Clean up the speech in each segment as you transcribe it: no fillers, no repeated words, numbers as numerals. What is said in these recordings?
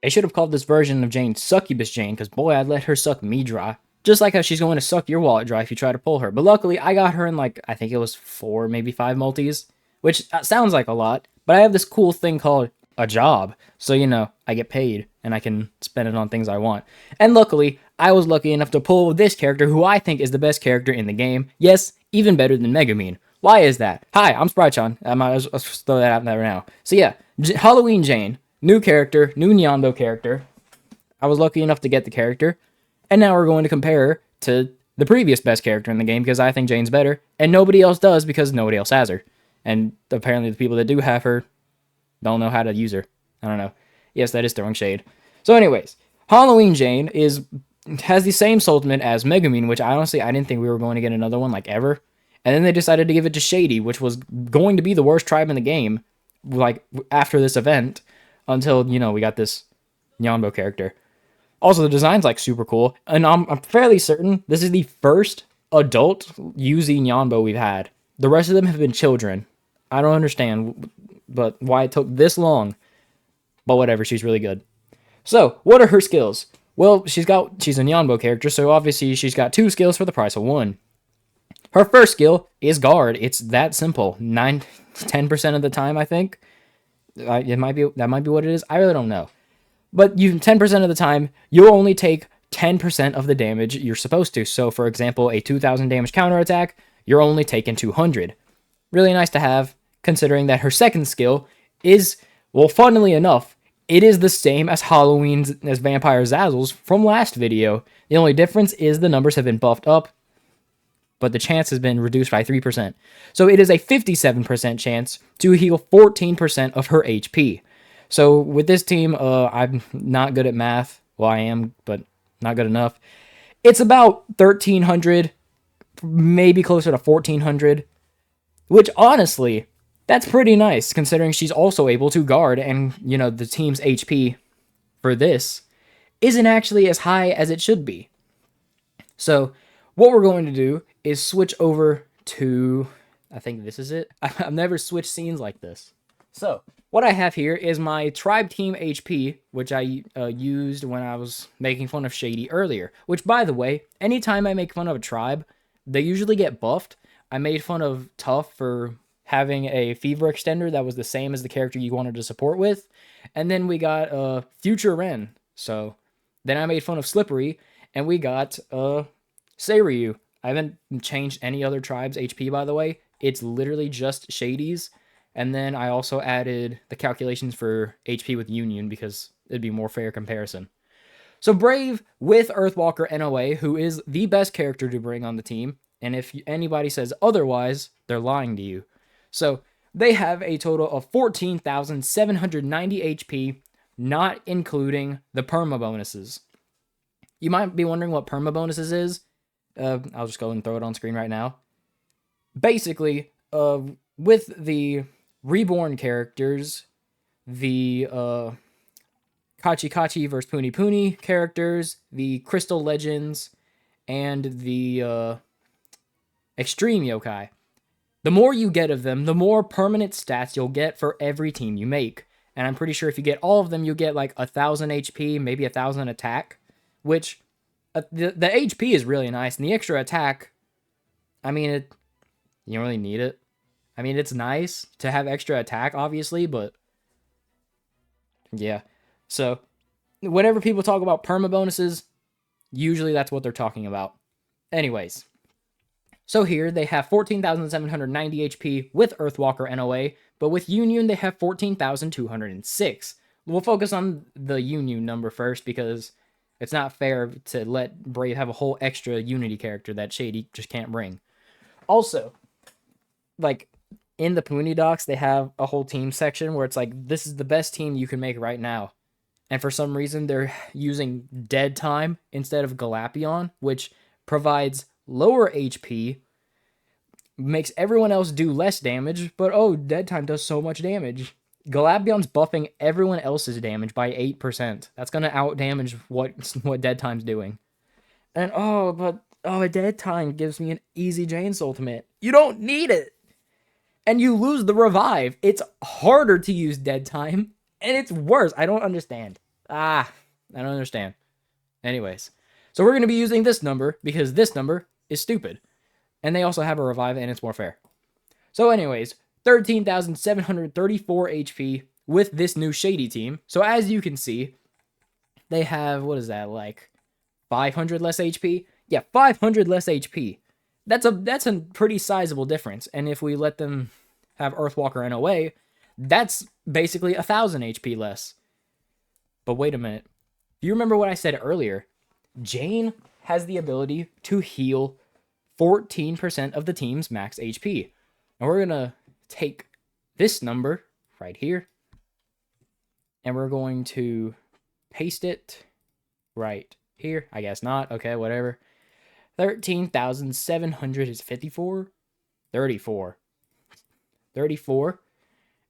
They should have called this version of Jane Succubus Jane, because boy, I'd let her suck me dry. Just like how she's going to suck your wallet dry if you try to pull her. But luckily, I got her in like, I think it was 4, maybe 5 multis, which sounds like a lot, but I have this cool thing called a job. So, I get paid and I can spend it on things I want. And luckily, I was lucky enough to pull this character who I think is the best character in the game. Yes, even better than Megumin. Why is that? Hi, I'm Sprychon. I might as well throw that out there now. So yeah, Halloween Jane. New character, new Nyando character. I was lucky enough to get the character. And now we're going to compare her to the previous best character in the game because I think Jane's better. And nobody else does because nobody else has her. And apparently the people that do have her don't know how to use her. I don't know. Yes, that is throwing shade. So anyways, Halloween Jane has the same Soultimate as Megumin, which I didn't think we were going to get another one like ever. And then they decided to give it to Shady, which was going to be the worst tribe in the game, like after this event, until we got this Nyambo character. Also, the design's like super cool, and I'm fairly certain this is the first adult Yuzi Nyambo we've had. The rest of them have been children. I don't understand, but why it took this long. But whatever, she's really good. So, what are her skills? Well, she's a Nyambo character, so obviously she's got 2 skills for the price of 1. Her first skill is guard. It's that simple. 10% of the time, I think. That might be what it is. I really don't know. But 10% of the time, you'll only take 10% of the damage you're supposed to. So, for example, a 2,000 damage counterattack, you're only taking 200. Really nice to have, considering that her second skill is, well, funnily enough, it is the same as as Vampire Zazzle's from last video. The only difference is the numbers have been buffed up, but the chance has been reduced by 3%. So it is a 57% chance to heal 14% of her HP. So with this team, I'm not good at math. Well, I am, but not good enough. It's about 1,300, maybe closer to 1,400, which honestly, that's pretty nice considering she's also able to guard, and the team's HP for this isn't actually as high as it should be. So what we're going to do is switch over to, I think this is it. I've never switched scenes like this. So what I have here is my tribe team HP, which I used when I was making fun of Shady earlier. Which, by the way, anytime I make fun of a tribe, they usually get buffed. I made fun of Tough for having a fever extender that was the same as the character you wanted to support with. And then we got Future Ren. So then I made fun of Slippery, and we got Seiryu. I haven't changed any other tribe's HP, by the way. It's literally just Shady's. And then I also added the calculations for HP with Union because it'd be more fair comparison. So Brave with Earthwalker NOA, who is the best character to bring on the team. And if anybody says otherwise, they're lying to you. So they have a total of 14,790 HP, not including the perma bonuses. You might be wondering what perma bonuses is. I'll just go and throw it on screen right now. Basically, with the reborn characters, the Kachi Kachi versus Puni Puni characters, the Crystal Legends, and the Extreme Yokai. The more you get of them, the more permanent stats you'll get for every team you make. And I'm pretty sure if you get all of them, you get like 1,000 HP, maybe 1,000 attack, which the HP is really nice, and the extra attack, I mean, you don't really need it. I mean, it's nice to have extra attack, obviously, but yeah. So, whenever people talk about perma bonuses, usually that's what they're talking about. Anyways, so here they have 14,790 HP with Earthwalker NOA, but with Union they have 14,206. We'll focus on the Union number first because it's not fair to let Brave have a whole extra Unity character that Shady just can't bring. Also, like, in the Puni docs, they have a whole team section where it's like, this is the best team you can make right now. And for some reason, they're using Dead Time instead of Galapion, which provides lower HP, makes everyone else do less damage, but oh, Dead Time does so much damage. Galapion's buffing everyone else's damage by 8%. That's going to out-damage what Dead Time's doing. And a Dead Time gives me an easy Jaen Soultimate. You don't need it! And you lose the revive. It's harder to use Dead Time, and it's worse. I don't understand. I don't understand. Anyways, so we're going to be using this number because this number is stupid. And they also have a revive and it's more fair. So anyways, 13,734 HP with this new Shady team. So as you can see, they have, what is that, like 500 less HP? Yeah, 500 less HP. That's a pretty sizable difference. And if we let them have Earthwalker NOA, that's basically 1,000 HP less. But wait a minute. Do you remember what I said earlier? Jaen has the ability to heal 14% of the team's max HP. And we're going to take this number right here, and we're going to paste it right here. I guess not. Okay, whatever. 13,754? 34. 34.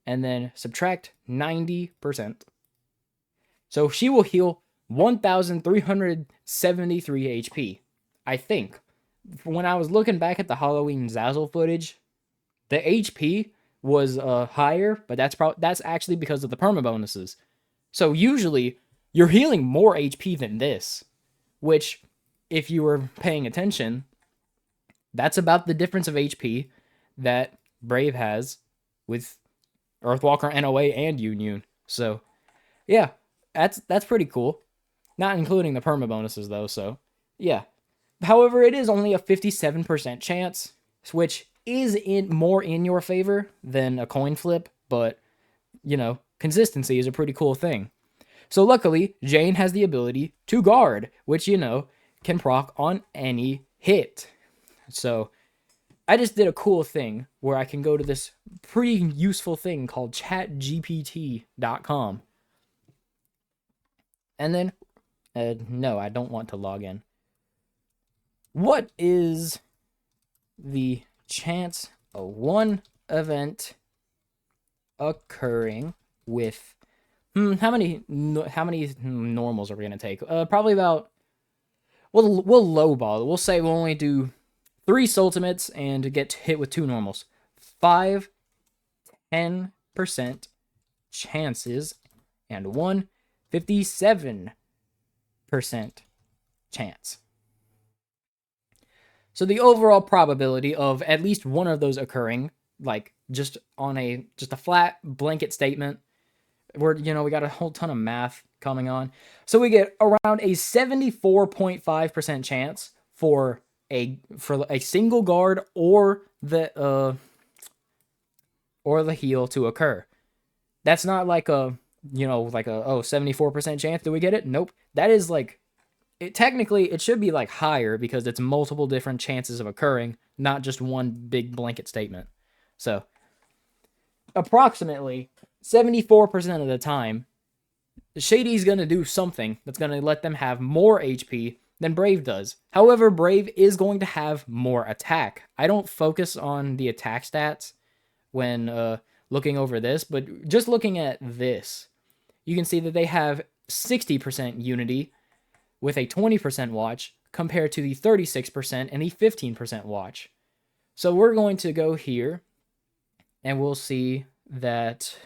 And then subtract 90%. So she will heal 1,373 HP. I think. When I was looking back at the Halloween Zazzle footage, the HP was higher, but that's actually because of the perma bonuses. So usually you're healing more HP than this, which, if you were paying attention, that's about the difference of HP that Brave has with Earthwalker NOA and Union. So yeah, that's pretty cool. Not including the perma bonuses though. So yeah. However, it is only a 57% chance, which is more in your favor than a coin flip, but, you know, consistency is a pretty cool thing. So luckily, Jaen has the ability to guard, which, you know, can proc on any hit. So I just did a cool thing where I can go to this pretty useful thing called chatgpt.com. And then, no, I don't want to log in. What is the chance of one event occurring with how many normals are we gonna take? Probably about, we'll lowball it. We'll say we'll only do 3 Soultimates and get hit with 2 normals. 10% chances and 57% chance. So the overall probability of at least one of those occurring, like just on a flat blanket statement, where, you know, we got a whole ton of math coming on. So we get around a 74.5% chance for a single guard or the heal to occur. That's not like a, you know, like a 74% chance do we get it? Nope. That is like, technically, it should be like higher because it's multiple different chances of occurring, not just one big blanket statement. So, approximately 74% of the time, Shady's going to do something that's going to let them have more HP than Brave does. However, Brave is going to have more attack. I don't focus on the attack stats when looking over this, but just looking at this, you can see that they have 60% unity with a 20% watch compared to the 36% and the 15% watch. So we're going to go here and we'll see that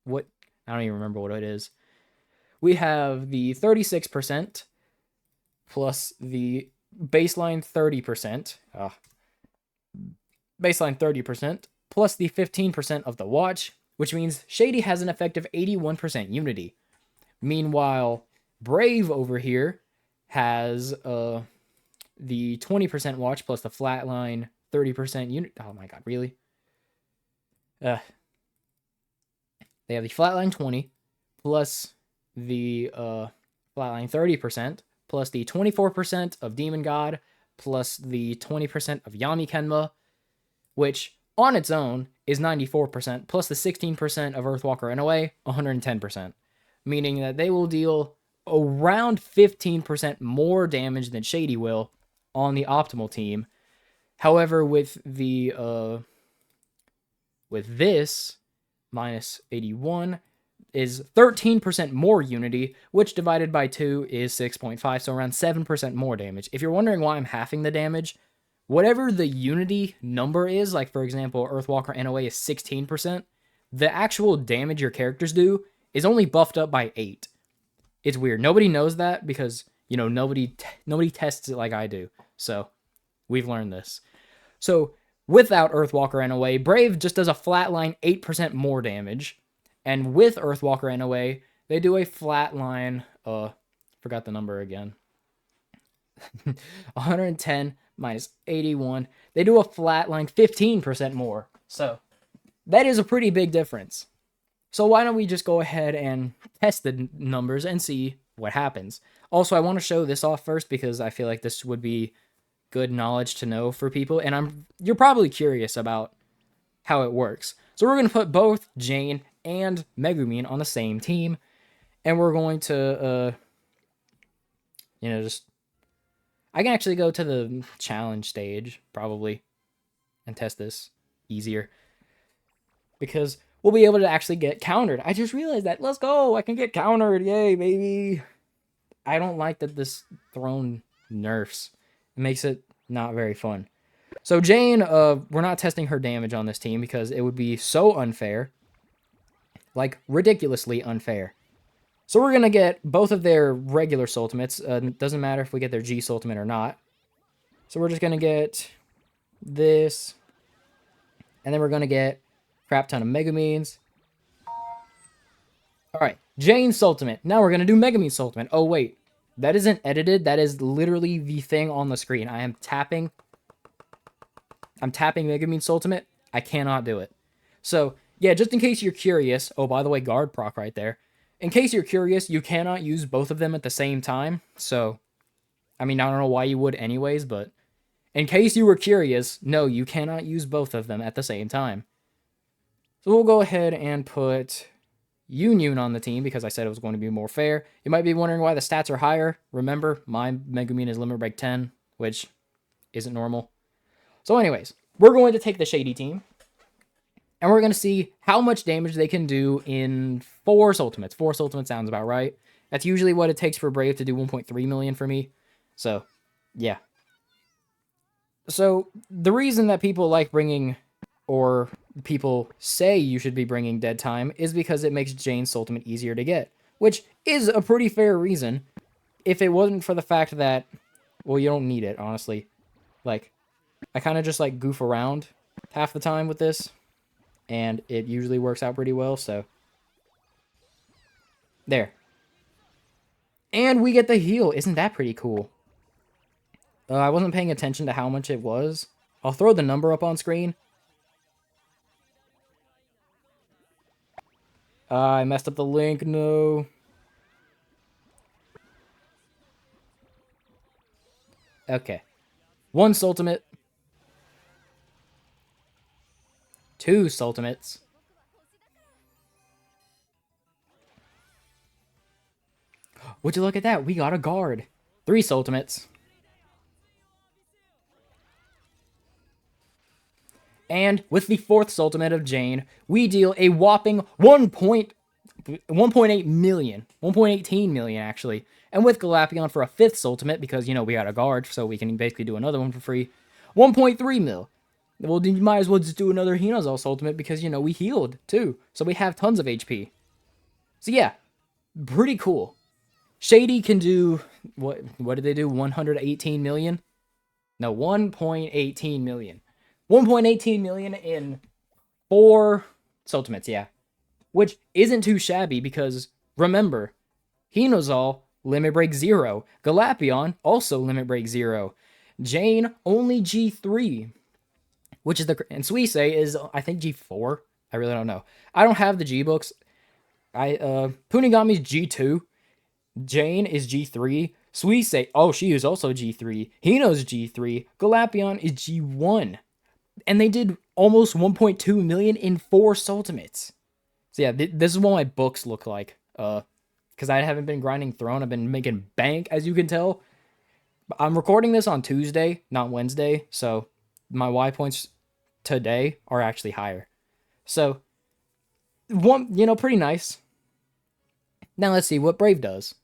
I don't even remember what it is. We have the 36% plus the baseline 30%. Baseline 30% plus the 15% of the watch, which means Shady has an effective 81% unity. Meanwhile, Brave over here has the 20% watch plus the flatline 30% unit. Oh my god, really? They have the flatline 20 plus the flatline 30% plus the 24% of Demon God plus the 20% of Yami Kenma, which on its own is 94% plus the 16% of Earthwalker NOA, 110%, meaning that they will deal around 15% more damage than Shady will on the optimal team. However, with this, minus 81 is 13% more unity, which divided by 2 is 6.5, so around 7% more damage. If you're wondering why I'm halving the damage, whatever the unity number is, like for example, Earthwalker NOA is 16%, the actual damage your characters do is only buffed up by 8. It's weird. Nobody knows that because, nobody tests it like I do. So we've learned this. So without Earthwalker NOA, Brave just does a flatline 8% more damage. And with Earthwalker NOA, they do a flatline, forgot the number again. 110 minus 81. They do a flatline 15% more. So that is a pretty big difference. So why don't we just go ahead and test the numbers and see what happens. Also, I want to show this off first because I feel like this would be good knowledge to know for people. And you're probably curious about how it works. So we're going to put both Jaen and Megumin on the same team. And we're going to, I can actually go to the challenge stage, probably, and test this easier. Because we'll be able to actually get countered. I just realized that. Let's go! I can get countered! Yay, baby! I don't like that this throne nerfs. It makes it not very fun. So Jaen, we're not testing her damage on this team because it would be so unfair. Like, ridiculously unfair. So we're going to get both of their regular Soultimates. It doesn't matter if we get their G Soultimate or not. So we're just going to get this. And then we're going to get a crap ton of Megumines. Alright, Jaen's Soultimate. Now we're going to do Megumin's Soultimate. Oh, wait. That isn't edited. That is literally the thing on the screen. I'm tapping Megumin's Soultimate. I cannot do it. So, yeah, just in case you're curious. Oh, by the way, guard proc right there. In case you're curious, you cannot use both of them at the same time. So, I mean, I don't know why you would anyways, but in case you were curious, no, you cannot use both of them at the same time. So we'll go ahead and put Union on the team because I said it was going to be more fair. You might be wondering why the stats are higher. Remember, my Megumin is limit break 10, which isn't normal. So anyways, we're going to take the Shady team. And we're going to see how much damage they can do in 4 Soultimates. 4 Soultimates sounds about right. That's usually what it takes for Brave to do 1.3 million for me. So, yeah. So, the reason that people like bringing, or people say you should be bringing Dead Time, is because it makes Jaen's Soultimate easier to get. Which is a pretty fair reason. If it wasn't for the fact that, well, you don't need it, honestly. Like, I kind of just, like, goof around half the time with this. And it usually works out pretty well, so. There. And we get the heal. Isn't that pretty cool? I wasn't paying attention to how much it was. I'll throw the number up on screen. I messed up the link. No. Okay. 1 Soultimate. 2 Soultimates. Would you look at that? We got a guard. 3 Soultimates. And with the 4th Soultimate of Jaen, we deal a whopping 1.8 million. 1.18 million, actually. And with Galapion for a 5th Soultimate, because, we got a guard, so we can basically do another one for free, 1.3 mil. Well, then you might as well just do another Hinozal's Ultimate because, we healed, too. So we have tons of HP. So, yeah. Pretty cool. Shady can do... What did they do? 118 million? No, 1.18 million. 1.18 million in 4 Soultimates, yeah. Which isn't too shabby because, remember, Hinozal, limit break 0. Galapion, also limit break 0. Jaen, only G3. Which is and Suisse is, I think, G4. I really don't know. I don't have the G books. Punigami's G2. Jaen is G3. Suisse, oh, she is also G3. Hino's G3. Galapion is G1. And they did almost 1.2 million in 4 Soultimates. So yeah, this is what my books look like. Because I haven't been grinding Throne. I've been making bank, as you can tell. I'm recording this on Tuesday, not Wednesday. So my Y points today are actually higher. So, pretty nice. Now let's see what Brave does.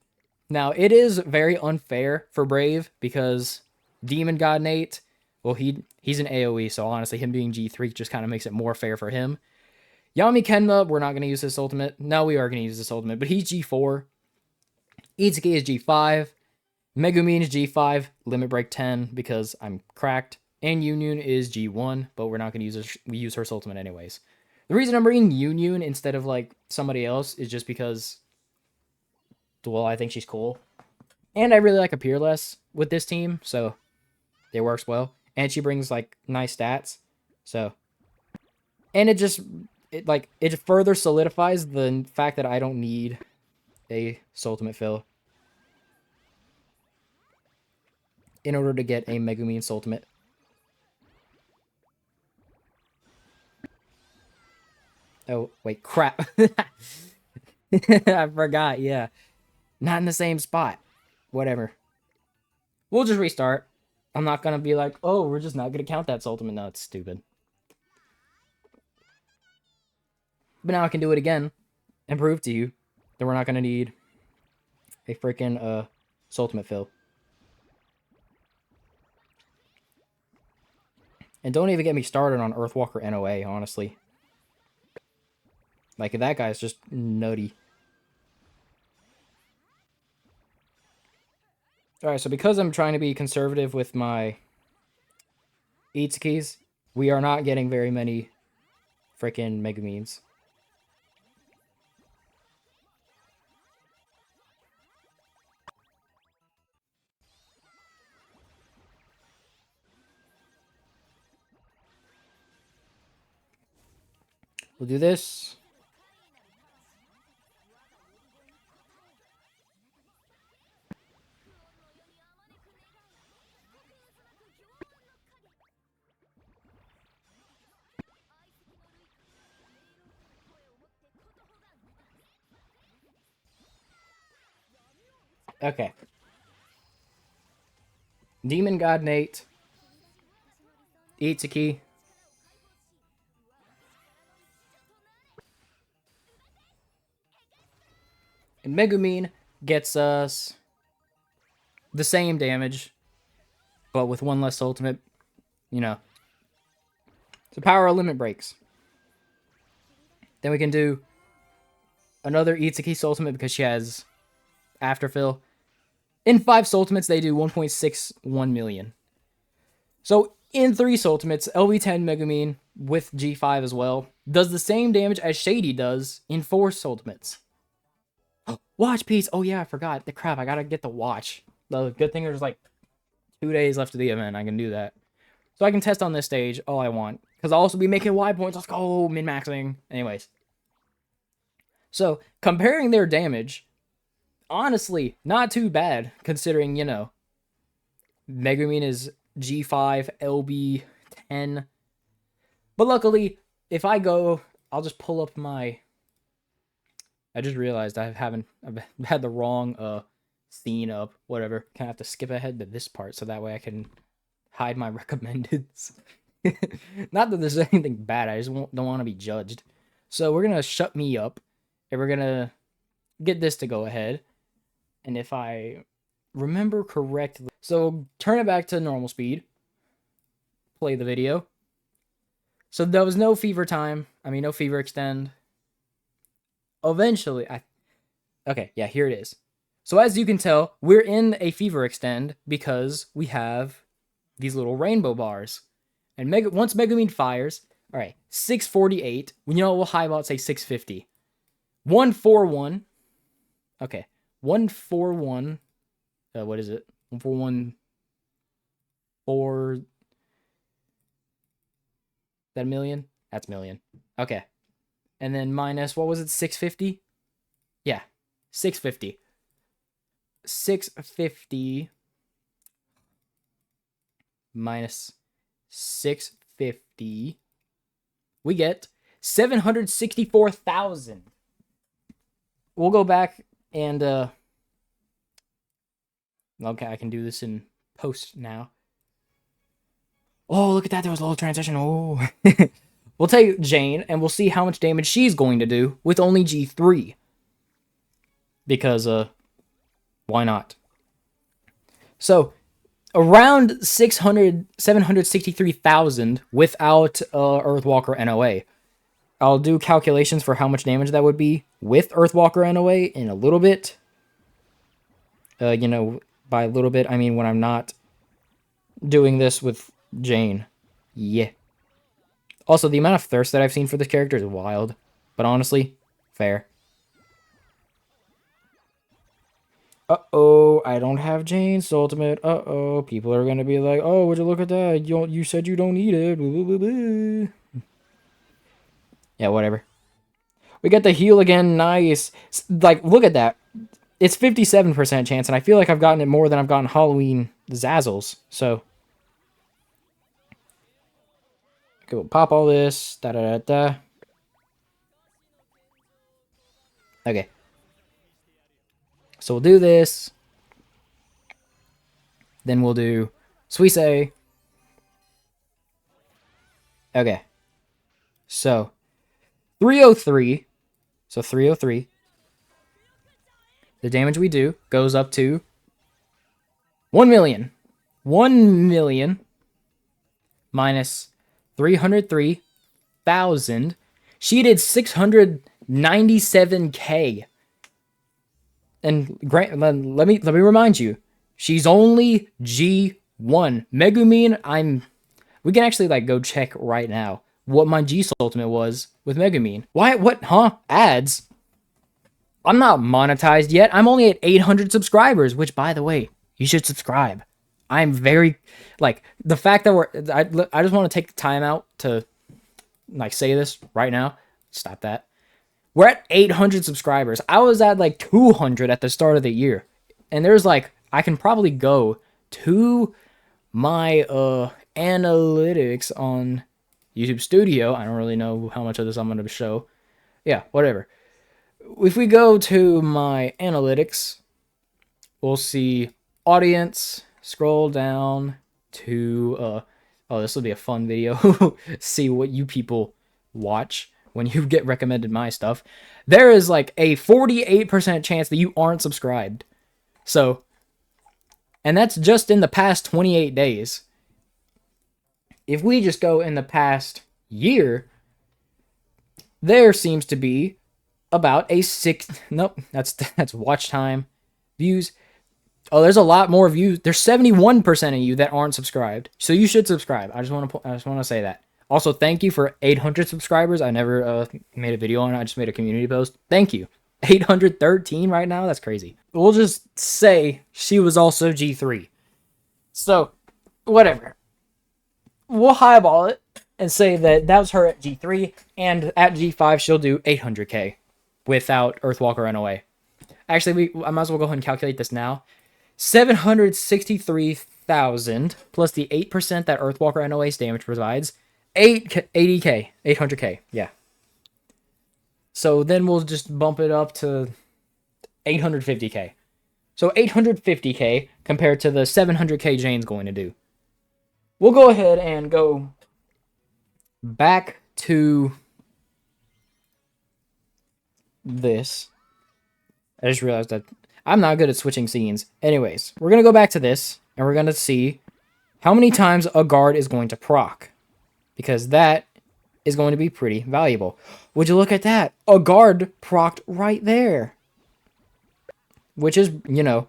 Now, it is very unfair for Brave because Demon God Nate, well, he's an AoE, so honestly, him being G3 just kind of makes it more fair for him. Yami Kenma, we're not going to use his ultimate. No, we are going to use this ultimate, but he's G4. Itsuki is G5. Megumin is G5. Limit Break 10 because I'm cracked. And Union is G1, but we're not going to use her. We use her Soultimate anyways. The reason I'm bringing Union instead of like somebody else is just because, well, I think she's cool. And I really like Appearless with this team, so it works well. And she brings like nice stats. So, and it further solidifies the fact that I don't need a Soultimate fill in order to get a Megumin Soultimate. Oh, wait, crap. I forgot, yeah. Not in the same spot. Whatever. We'll just restart. I'm not going to be like, oh, we're just not going to count that Soultimate. No, it's stupid. But now I can do it again and prove to you that we're not going to need a freaking Soultimate fill. And don't even get me started on Earthwalker NOA, honestly. Like, that guy's just nutty. Alright, so because I'm trying to be conservative with my Itsukis, we are not getting very many freaking Megumins. We'll do this. Okay. Demon God Nate. Itsuki. And Megumin gets us the same damage, but with one less ultimate, you know. So power limit breaks. Then we can do another Itsuki Soultimate because she has Afterfill. In 5 Soultimates, they do 1.61 million. So in 3 Soultimates, LV10 Megumin with G5 as well does the same damage as Shady does in 4 Soultimates. Watch piece. Oh yeah, I forgot. The crap, I gotta get the watch. The good thing there's like 2 days left of the event. I can do that. So I can test on this stage all I want. Because I'll also be making Y points. Let's go, min-maxing. Anyways. So, comparing their damage, honestly, not too bad. Considering, you know, Megumin is G5, LB10. But luckily, if I go, I'll just pull up my... I just realized I've had the wrong scene up. Whatever. Kind of have to skip ahead to this part so that way I can hide my recommendeds. Not that there's anything bad. I just don't want to be judged. So we're gonna shut me up, and we're gonna get this to go ahead. And if I remember correctly, so turn it back to normal speed. Play the video. So there was no fever time. I mean, no fever extend. Eventually, okay, yeah, here it is. So as you can tell, we're in a fever extend because we have these little rainbow bars. And once Megumin fires, all right, 648. You know, we'll high about say 650. 141. Okay, 141. What is it? 141. 4. That million? That's million. Okay. And then minus, what was it, 650? Yeah, 650. 650 minus 650. We get 764,000. We'll go back and, okay, I can do this in post now. Oh, look at that. There was a little transition. Oh. We'll take Jaen, and we'll see how much damage she's going to do with only G3. Because, why not? So, around 763,000 without Earthwalker NOA. I'll do calculations for how much damage that would be with Earthwalker NOA in a little bit. You know, by a little bit, I mean when I'm not doing this with Jaen. Yeah. Also, the amount of thirst that I've seen for this character is wild. But honestly, fair. Uh-oh, I don't have Jaen's Soultimate. Uh-oh, people are gonna be like, oh, would you look at that? You said you don't need it. Blah, blah, blah, blah. Yeah, whatever. We got the heal again. Nice. Like, look at that. It's 57% chance, and I feel like I've gotten it more than I've gotten Halloween Zazzles. So, okay, we'll pop all this. Da-da-da-da. Okay. So we'll do this. Then we'll do Suisse. Okay. So, 303. So 303. The damage we do goes up to 1 million. 1 million minus 303,000. She did 697k. And let me remind you, she's only G1. Megumin, we can actually like go check right now what my G Ultimate was with Megumin. Why? What? Huh? Ads? I'm not monetized yet. I'm only at 800 subscribers, which, by the way, you should subscribe. I'm very, like, the fact that I just want to take the time out to, like, say this right now. Stop that. We're at 800 subscribers. I was at, like, 200 at the start of the year. And there's, like, I can probably go to my, analytics on YouTube Studio. I don't really know how much of this I'm going to show. Yeah, whatever. If we go to my analytics, we'll see audience, scroll down to, oh, this will be a fun video. See what you people watch when you get recommended my stuff. There is like a 48% chance that you aren't subscribed. So, and that's just in the past 28 days. If we just go in the past year, there seems to be about a nope, that's watch time, views. Oh, there's a lot more views. There's 71% of you that aren't subscribed, so you should subscribe. I just want to say that. Also, thank you for 800 subscribers. I never made a video on it. I just made a community post. Thank you. 813 right now. That's crazy. We'll just say she was also G3. So, whatever. We'll highball it and say that was her at G3, and at G5 she'll do 800k without Earthwalker NOA. Actually, I might as well go ahead and calculate this now. 763,000 plus the 8% that Earthwalker NOA's damage provides. 800k. Yeah. So then we'll just bump it up to 850k. So 850k compared to the 700k Jaen's going to do. We'll go ahead and go back to this. I just realized that I'm not good at switching scenes. Anyways, we're going to go back to this, and we're going to see how many times a guard is going to proc. Because that is going to be pretty valuable. Would you look at that? A guard procced right there. Which is, you know,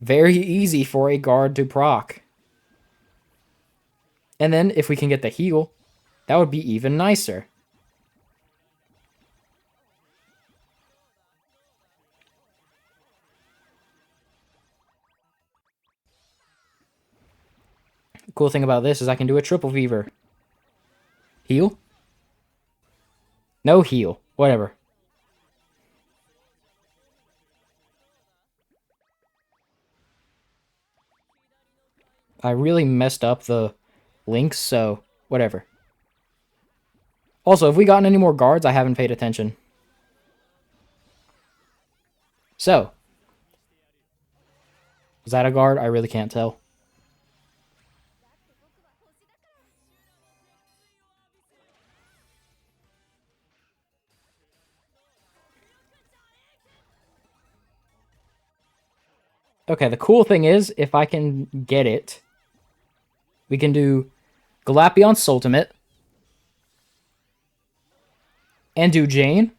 very easy for a guard to proc. And then if we can get the heal, that would be even nicer. The cool thing about this is I can do a triple fever. Heal? No heal. Whatever. I really messed up the links, so whatever. Also, have we gotten any more guards? I haven't paid attention. So, is that a guard? I really can't tell. Okay, the cool thing is, if I can get it, we can do Galapion's Soultimate and do Jaen.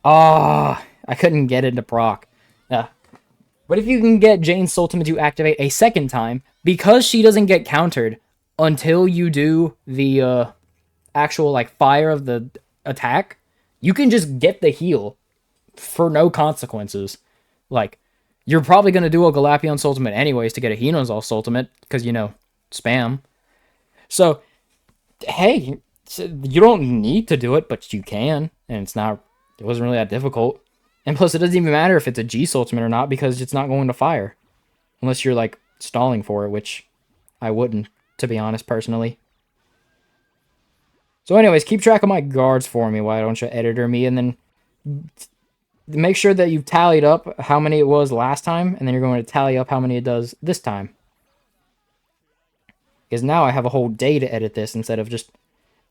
Ah, I couldn't get it to proc. But if you can get Jane's Soultimate to activate a second time, because she doesn't get countered until you do the actual like fire of the attack, you can just get the heal for no consequences. Like, you're probably going to do a Galapion Soultimate anyways to get a Hinozal Soultimate, because, spam. So, hey, you don't need to do it, but you can, and it wasn't really that difficult. And plus, it doesn't even matter if it's a G Soultimate or not, because it's not going to fire. Unless you're, like, stalling for it, which I wouldn't, to be honest, personally. So anyways, keep track of my guards for me, why don't you editor me, and then make sure that you've tallied up how many it was last time, and then you're going to tally up how many it does this time. Because now I have a whole day to edit this instead of just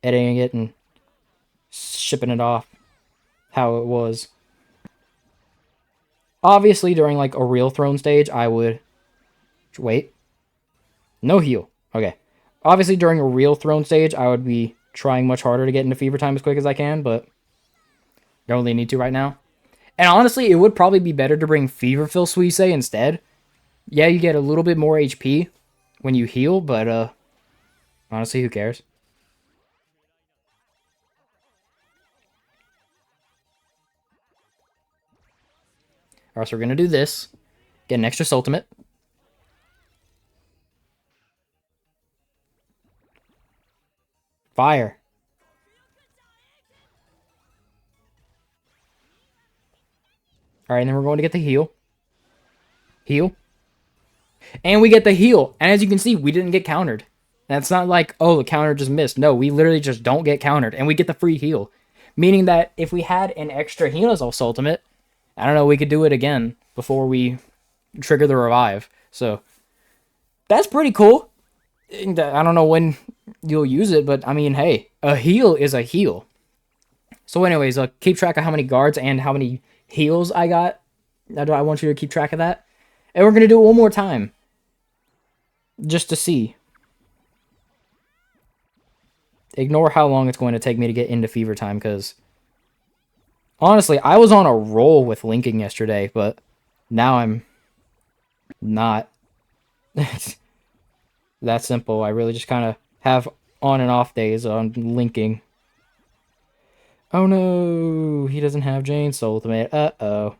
editing it and shipping it off how it was. Obviously, during like a real throne stage, I would... Wait. No heal. Okay. Obviously, during a real throne stage, I would be trying much harder to get into fever time as quick as I can, but don't really need to right now. And honestly, it would probably be better to bring Feverfill Suisse instead. Yeah, you get a little bit more HP when you heal, but honestly, who cares? Alright, so we're gonna do this. Get an extra Soultimate. Fire. Alright, and then we're going to get the heal. Heal. And we get the heal. And as you can see, we didn't get countered. That's not like, oh, the counter just missed. No, we literally just don't get countered. And we get the free heal. Meaning that if we had an extra Hinozal Soultimate, I don't know, we could do it again before we trigger the revive. So, that's pretty cool. I don't know when you'll use it, but I mean, hey, a heal is a heal. So anyways, keep track of how many guards and how many heals I got. I want you to keep track of that. And we're going to do it one more time. Just to see. Ignore how long it's going to take me to get into fever time, because honestly, I was on a roll with linking yesterday, but now I'm not. That simple. I really just kind of have on and off days on linking. Oh no, he doesn't have Jane's Soultimate. Uh-oh.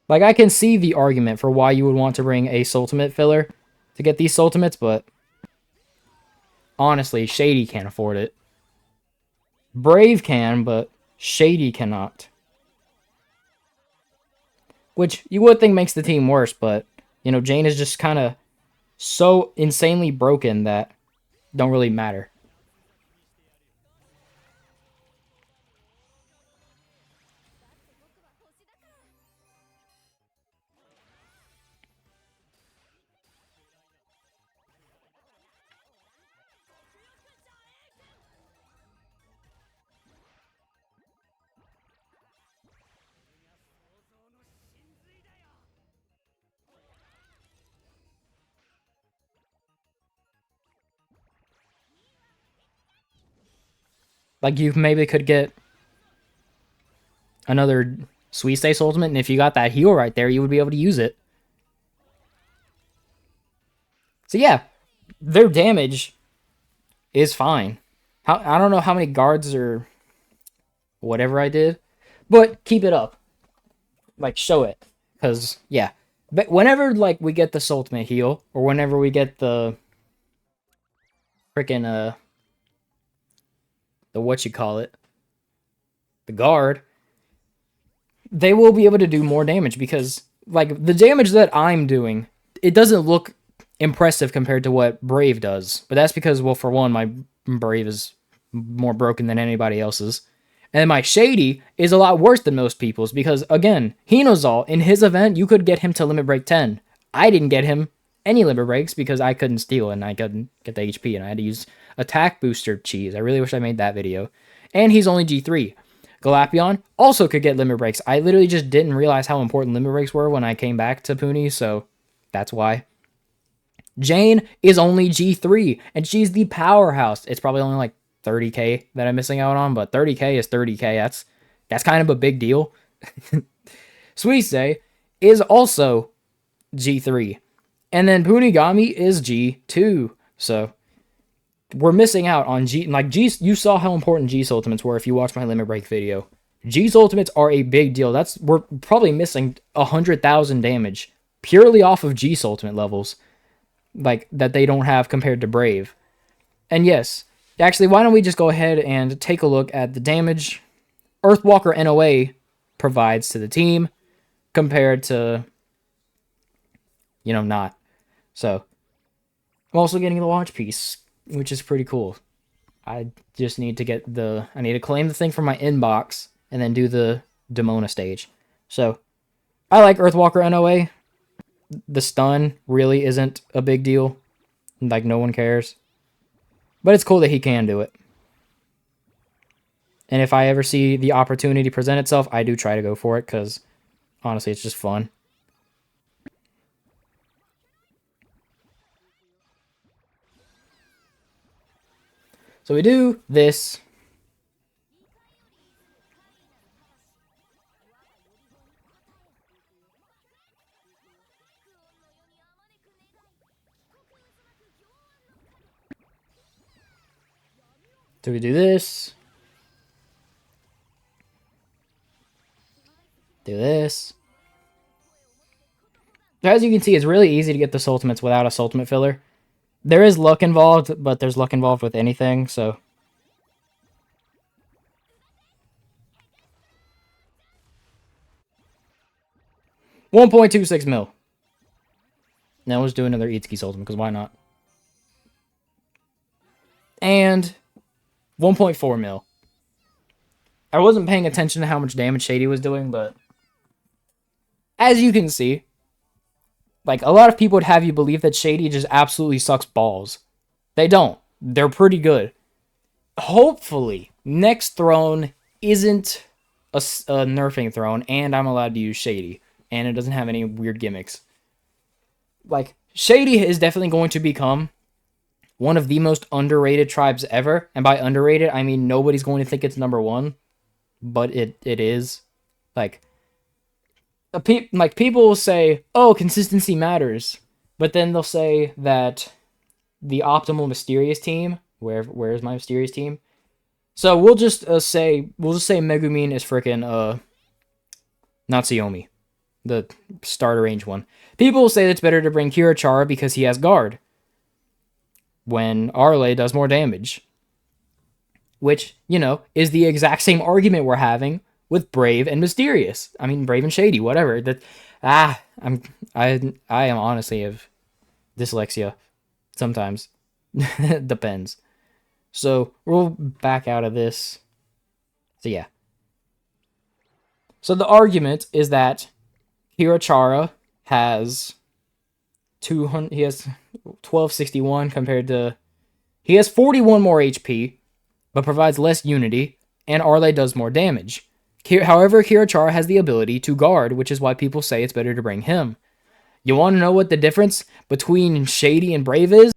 Like, I can see the argument for why you would want to bring a Soultimate filler to get these Soultimates, but honestly, Shady can't afford it. Brave can, but Shady cannot. Which you would think makes the team worse, but, Jaen is just kind of so insanely broken that don't really matter. Like, you maybe could get another Suisse Ultimate, and if you got that heal right there, you would be able to use it. So yeah, their damage is fine. I don't know how many guards or whatever I did, but keep it up. Like, show it. Because, yeah. But whenever, like, we get the Soultimate heal, or whenever we get the freaking, the whatchamacallit, the guard, they will be able to do more damage, because, like, the damage that I'm doing, it doesn't look impressive compared to what Brave does. But that's because, well, for one, my Brave is more broken than anybody else's. And my Shady is a lot worse than most people's, because, again, Hinozal, in his event, you could get him to Limit Break 10. I didn't get him any Limit Breaks because I couldn't steal and I couldn't get the HP, and I had to use Attack Booster Cheese. I really wish I made that video. And he's only G3. Galapion also could get Limit Breaks. I literally just didn't realize how important Limit Breaks were when I came back to Puni, so that's why. Jaen is only G3, and she's the powerhouse. It's probably only like 30k that I'm missing out on, but 30k is 30k. That's kind of a big deal. Suisei is also G3. And then Punigami is G2. So we're missing out on G. Like G, you saw how important G's ultimates were if you watched my limit break video. G's ultimates are a big deal. We're probably missing 100,000 damage purely off of G's ultimate levels, like that they don't have compared to Brave. And yes, actually, why don't we just go ahead and take a look at the damage Earthwalker NOA provides to the team compared to, not. So I'm also getting the watch piece, which is pretty cool. I just need to I need to claim the thing from my inbox and then do the Demona stage. So I like Earthwalker NOA. The stun really isn't a big deal. Like, no one cares. But it's cool that he can do it. And if I ever see the opportunity present itself, I do try to go for it, because honestly, it's just fun. So we do this. So we do this. Do this. As you can see, it's really easy to get the Soultimates without a Soultimate filler. There is luck involved, but there's luck involved with anything, so. $1.26 mil. Now let's do another Itsuki's Ultimate, because why not? And 1.4 mil. I wasn't paying attention to how much damage Shady was doing, but as you can see, like, a lot of people would have you believe that Shady just absolutely sucks balls. They don't. They're pretty good. Hopefully, next throne isn't a nerfing throne, and I'm allowed to use Shady, and it doesn't have any weird gimmicks. Like, Shady is definitely going to become one of the most underrated tribes ever, and by underrated, I mean nobody's going to think it's number one, but it is. Like people will say, oh, consistency matters, but then they'll say that the optimal mysterious team, where's my mysterious team? So we'll just say Megumin is freaking Natsuyomi, the starter range one. People will say that it's better to bring Kirachara because he has guard, when Arle does more damage, which, is the exact same argument we're having with Brave and Mysterious. I mean, Brave and Shady, whatever. I am honestly have dyslexia sometimes. Depends. So we'll back out of this. So yeah. So the argument is that Kirachara has 200. He has 1261 compared to. He has 41 more HP, but provides less unity, and Arle does more damage. However, Kirachara has the ability to guard, which is why people say it's better to bring him. You want to know what the difference between Shady and Brave is?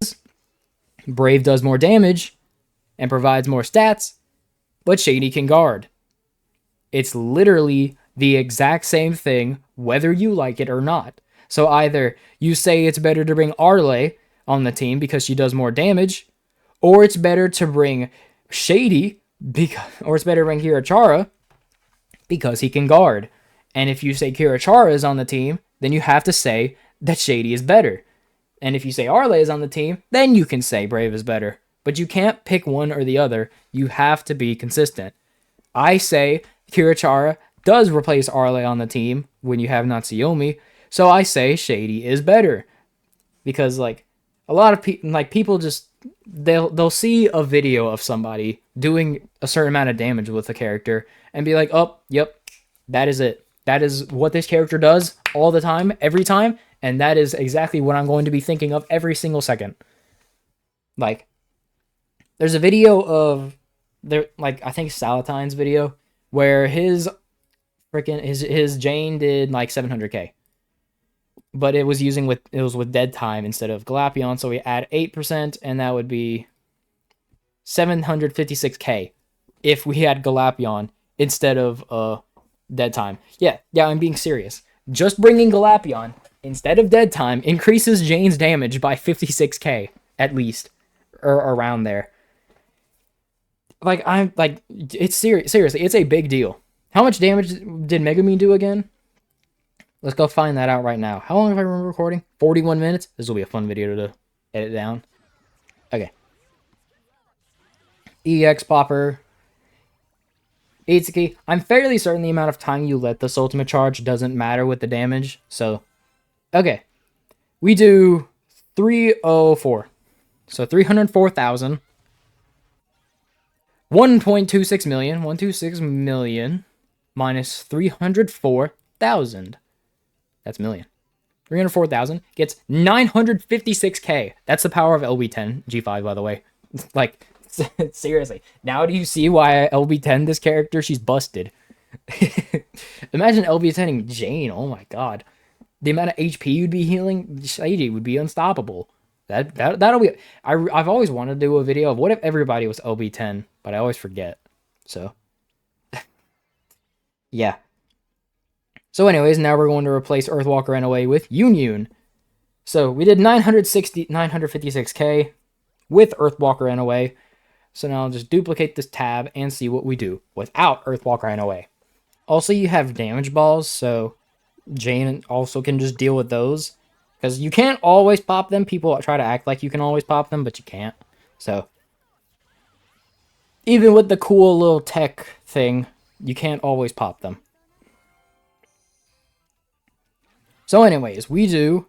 Brave does more damage and provides more stats, but Shady can guard. It's literally the exact same thing, whether you like it or not. So either you say it's better to bring Arle on the team because she does more damage, or it's better to bring Shady, or it's better to bring Kirachara because he can guard. And if you say Kirachara is on the team, then you have to say that Shady is better. And if you say Arle is on the team, then you can say Brave is better. But you can't pick one or the other. You have to be consistent. I say Kirachara does replace Arle on the team when you have Natsuyomi, so I say Shady is better. Because, like, a lot of people just, they'll see a video of somebody doing a certain amount of damage with a character and be like, oh, yep, that is it. That is what this character does all the time, every time, and that is exactly what I'm going to be thinking of every single second. Like, there's a video of, I think Sallitine's video, where his Jaen did like 700k. But it was with dead time instead of Galapion, so we add 8%, and that would be 756k if we had Galapion instead of Dead time. Yeah, I'm being serious. Just bringing Galapion instead of dead time increases Jane's damage by 56k at least, or around there. Like I'm like, it's serious. Seriously, it's a big deal. How much damage did Megumin do again? Let's go find that out right now. How long have I been recording? 41 minutes. This will be a fun video to edit down. Okay. EX Popper. Itsuki. I'm fairly certain the amount of time you let the Soultimate charge doesn't matter with the damage. So, okay. We do 304. So 304,000. 1.26 million. 126 million minus 304,000. That's million. 304,000 gets 956k. That's the power of LB10 G5, by the way. Like, seriously. Now do you see why LB10 this character? She's busted. Imagine LB10ing Jaen. Oh my god. The amount of HP you'd be healing, Shady would be unstoppable. That'll be. I've always wanted to do a video of what if everybody was LB10, but I always forget. So, yeah. So anyways, now we're going to replace Earthwalker NOA with Union. So we did 956k with Earthwalker NOA. So now I'll just duplicate this tab and see what we do without Earthwalker NOA. Also, you have damage balls, so Jaen also can just deal with those. Because you can't always pop them. People try to act like you can always pop them, but you can't. So, even with the cool little tech thing, you can't always pop them. So anyways, we do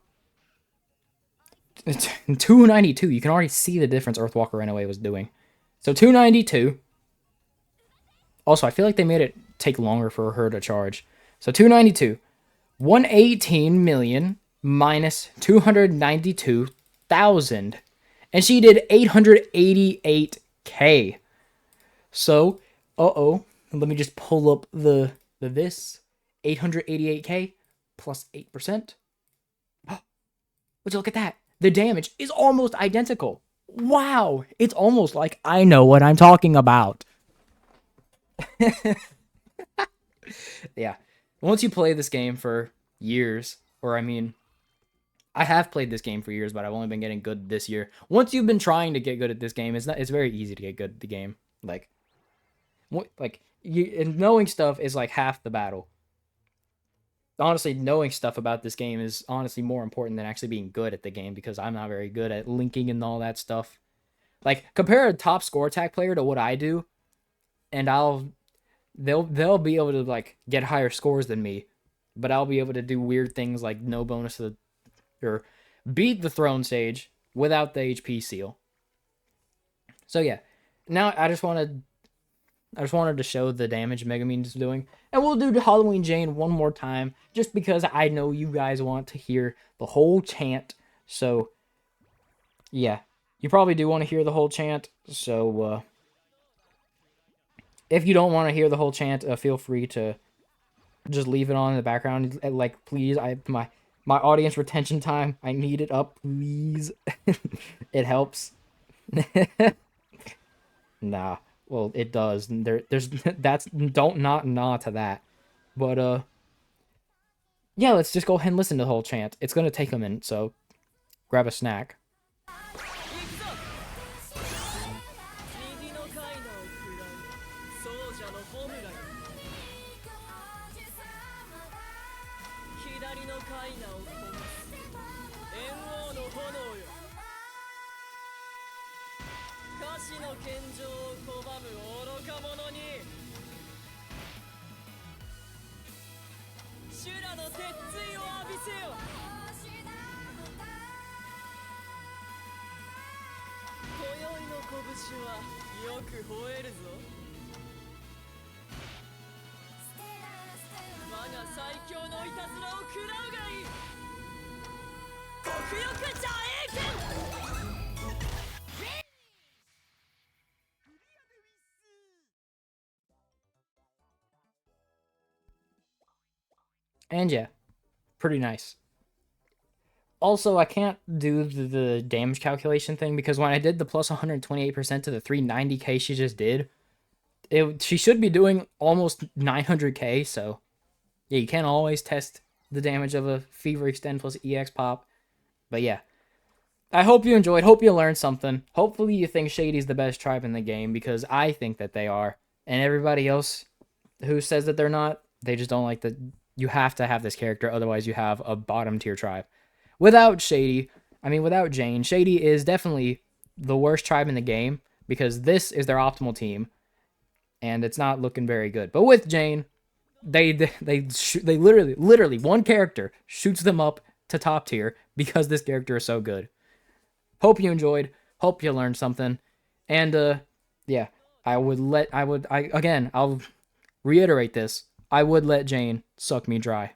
292. You can already see the difference Earthwalker NOA was doing. So 292. Also, I feel like they made it take longer for her to charge. So 292. 118 million minus 292,000. And she did 888k. So, let me just pull up the this. 888k. Plus 8%. Would you look at that? The damage is almost identical. Wow. It's almost like I know what I'm talking about. Yeah. Once you play this game for years, or I mean, I have played this game for years, but I've only been getting good this year. Once you've been trying to get good at this game, it's very easy to get good at the game. And knowing stuff is like half the battle. Honestly, knowing stuff about this game is honestly more important than actually being good at the game, because I'm not very good at linking and all that stuff. Like, compare a top score attack player to what I do, and they'll be able to like get higher scores than me, but I'll be able to do weird things like no bonus or beat the throne stage without the HP seal. So yeah, now I just wanted to show the damage Megumin is doing. And we'll do the Halloween Jaen one more time, just because I know you guys want to hear the whole chant. So, yeah. You probably do want to hear the whole chant. So, if you don't want to hear the whole chant, feel free to just leave it on in the background. Like, please, my audience retention time, I need it up, please. It helps. Nah. Well, it does. There's don't not nah to that. But yeah, let's just go ahead and listen to the whole chant. It's gonna take a minute, so grab a snack. And yeah, pretty nice. Also, I can't do the damage calculation thing, because when I did the plus 128% to the 390k she just did, she should be doing almost 900k, so Yeah, you can't always test the damage of a Fever Extend plus EX pop. But yeah, I hope you enjoyed. Hope you learned something. Hopefully you think Shady's the best tribe in the game because I think that they are. And everybody else who says that they're not, they just don't like the. You have to have this character, otherwise you have a bottom tier tribe. Without Shady, I mean without Jaen, Shady is definitely the worst tribe in the game because this is their optimal team, and it's not looking very good. But with Jaen, they literally one character shoots them up to top tier because this character is so good. Hope you enjoyed. Hope you learned something. And yeah, I again, I'll reiterate this. I would let Jaen suck me dry.